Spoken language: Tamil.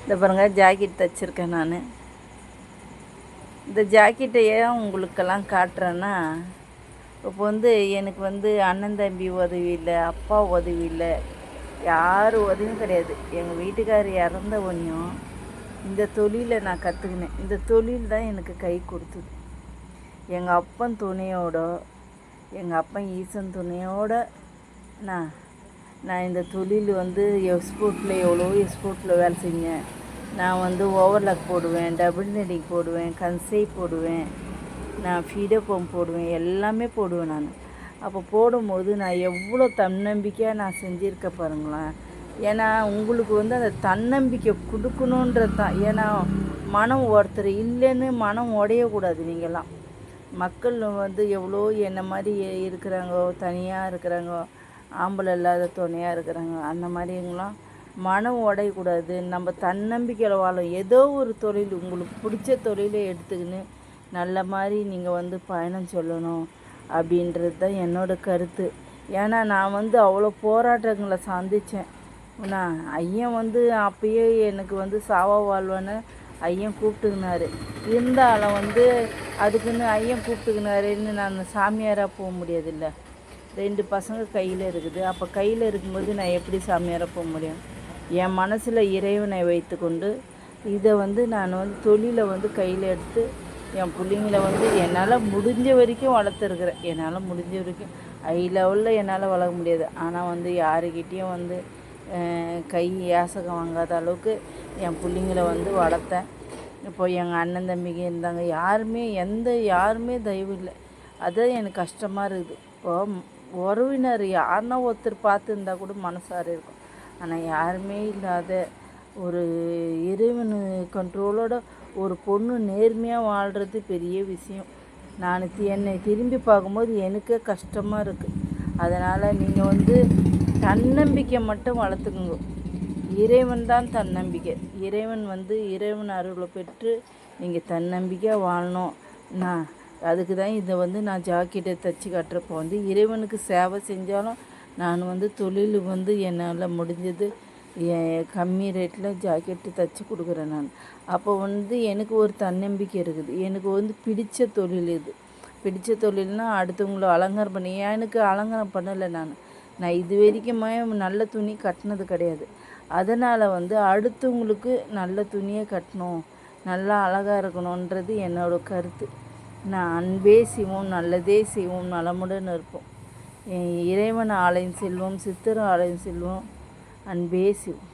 இந்த பாருங்கள், ஜாக்கெட் தைச்சிருக்கேன் நான். இந்த ஜாக்கெட்டை ஏன் உங்களுக்கெல்லாம் காட்டுறேன்னா, இப்போ எனக்கு அண்ணன் தம்பி உதவி இல்லை, அப்பா உதவி இல்லை, யார் உதவியும் கிடையாது. எங்கள் வீட்டுக்காரர் இறந்த ஒன்றும் இந்த தொழிலை நான் கற்றுக்கினேன். இந்த தொழில் தான் எனக்கு கை கொடுத்தது. எங்கள் அப்பன் துணையோட, எங்கள் அப்பன் ஈசன் துணையோட நான் இந்த தொழில் எக்ஸ்போர்ட்டில் எவ்வளோ எக்ஸ்போர்ட்டில் வேலை செஞ்சேன். நான் ஓவர்லாக் போடுவேன், டபுள் நெடிங் போடுவேன், கன்சை போடுவேன், நான் ஃபீடர் பம்ப் போடுவேன், எல்லாமே போடுவேன் நான். அப்போ போடும்போது நான் எவ்வளோ தன்னம்பிக்கையாக நான் செஞ்சுருக்க பாருங்களேன். ஏன்னா உங்களுக்கு அந்த தன்னம்பிக்கை கொடுக்கணுன்றது தான். ஏன்னா மனம் ஒருத்தர் இல்லைன்னு மனம் உடையக்கூடாது. நீங்கள்லாம் மக்கள் எவ்வளோ என்ன மாதிரி இருக்கிறாங்க, தனியாக இருக்கிறாங்க, ஆம்பளை இல்லாத துணையாக இருக்கிறாங்க. அந்த மாதிரிங்களாம் மனம் உடையக்கூடாது. நம்ம தன்னம்பிக்கையில் வாழும். ஏதோ ஒரு தொழில் உங்களுக்கு பிடிச்ச தொழிலை எடுத்துக்கின்னு நல்ல மாதிரி நீங்கள் பயணம் சொல்லணும் அப்படின்றது தான் என்னோடய கருத்து. ஏன்னா நான் அவ்வளோ போராட்டங்களை சந்தித்தேன். நான் ஐயன் அப்பயே எனக்கு சாவா வாழ்வேன்னு ஐயன் கூப்பிட்டுக்கினாரு. இருந்தாலும் அதுக்குன்னு ஐயன் கூப்பிட்டுக்கினாருன்னு நான் சாமியாராக போக முடியாதுல்ல. 2 பசங்க கையில் இருக்குது. அப்போ கையில் இருக்கும்போது நான் எப்படி சாமியாராக போக முடியும்? என் மனசில் இறைவனை வைத்து கொண்டு இதை நான் தொழிலை கையில் எடுத்து என் பிள்ளைங்கள என்னால் முடிஞ்ச வரைக்கும் வளர்த்துருக்குறேன். என்னால் முடிஞ்ச வரைக்கும் ஹை லெவலில் என்னால் வளர்க்க முடியாது. ஆனால் யாருக்கிட்டேயும் கை யாசகம் வாங்காத அளவுக்கு என் பிள்ளைங்கள வளர்த்தேன். இப்போ எங்கள் அண்ணன் தம்பிங்க இருந்தாங்க, யாருமே தயவு இல்லை. அதுதான் எனக்கு கஷ்டமாக இருக்குது. இப்போ உறவினர் யாருன்னா ஒருத்தர் பார்த்துருந்தா கூட மனசார இருக்கும். ஆனால் யாருமே இல்லாத ஒரு இறைவன் கண்ட்ரோலோட ஒரு பொண்ணு நேர்மையாக வாழ்கிறது பெரிய விஷயம். நான் என்னை திரும்பி பார்க்கும்போது எனக்கே கஷ்டமாக இருக்குது. அதனால் நீங்கள் தன்னம்பிக்கை மட்டும் வளர்த்துக்குங்க. இறைவன் தான் தன்னம்பிக்கை. இறைவன் அருளை பெற்று நீங்கள் தன்னம்பிக்கையாக வாழணும். அதுக்கு தான் இதை நான் ஜாக்கெட்டை தைச்சி கட்டுறப்போ இறைவனுக்கு சேவை செஞ்சாலும் நான் தொழில் என்னால் முடிஞ்சது கம்மி ரேட்டில் ஜாக்கெட்டு தைச்சி கொடுக்குறேன் நான். அப்போ எனக்கு ஒரு தன்னம்பிக்கை இருக்குது. எனக்கு பிடித்த தொழில் இது. பிடித்த தொழில்னால் அடுத்தவங்கள அலங்காரம் பண்ணி, எனக்கு அலங்காரம் பண்ணலை. நான் இது வரைக்குமே நல்ல துணி கட்டினது கிடையாது. அதனால் அடுத்தவங்களுக்கு நல்ல துணியை கட்டணும், நல்லா அழகாக இருக்கணுன்றது என்னோடய கருத்து. நான் அன்பே செய்வோம், நல்லதே செய்வோம், நலமுடன் இருப்போம். இறைவன் ஆலயம் செல்வோம், சித்தர் ஆலயம் செல்வோம், அன்பே செய்வோம்.